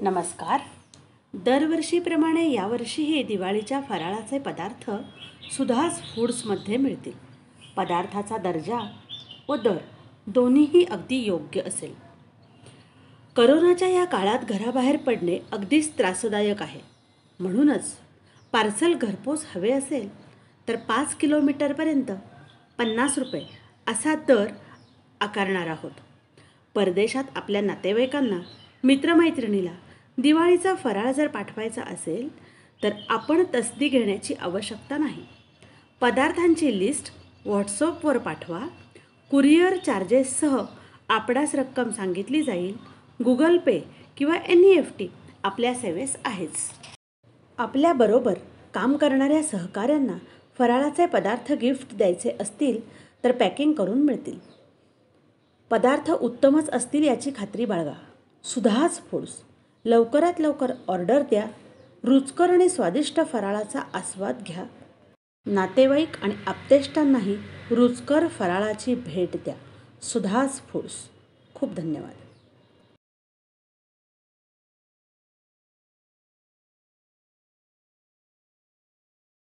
नमस्कार. दरवर्षीप्रमाणे यावर्षीही दिवाळीच्या फराळाचे पदार्थ सुधास फूड्समध्ये मिळतील. पदार्थाचा दर्जा व दर दोन्हीही अगदी योग्य असेल. करोनाच्या या काळात घराबाहेर पडणे अगदीच त्रासदायक आहे. म्हणूनच पार्सल घरपोच हवे असेल तर 5 किलोमीटरपर्यंत 50 रुपये असा दर आकारणार आहोत. परदेशात आपल्या नातेवाईकांना, मित्रमैत्रिणीला दिवाळीचा फराळ जर पाठवायचा असेल तर आपण तसदी घेण्याची आवश्यकता नाही. पदार्थांची लिस्ट व्हॉट्सअपवर पाठवा. कुरिअर चार्जेससह आपणास रक्कम सांगितली जाईल. गुगल पे किंवा NEFT आपल्या सेवेस आहेच. आपल्याबरोबर काम करणाऱ्या सहकाऱ्यांना फराळाचे पदार्थ गिफ्ट द्यायचे असतील तर पॅकिंग करून मिळतील. पदार्थ उत्तमच असतील याची खात्री बाळगा. सुधास फूड्स. लवकरात लवकर ऑर्डर द्या. रुचकर आणि स्वादिष्ट फराळाचा आस्वाद घ्या. नातेवाईक आणि आप्तेष्टांनाही रुचकर फराळाची भेट द्या. सुधास फूड्स. खूप धन्यवाद.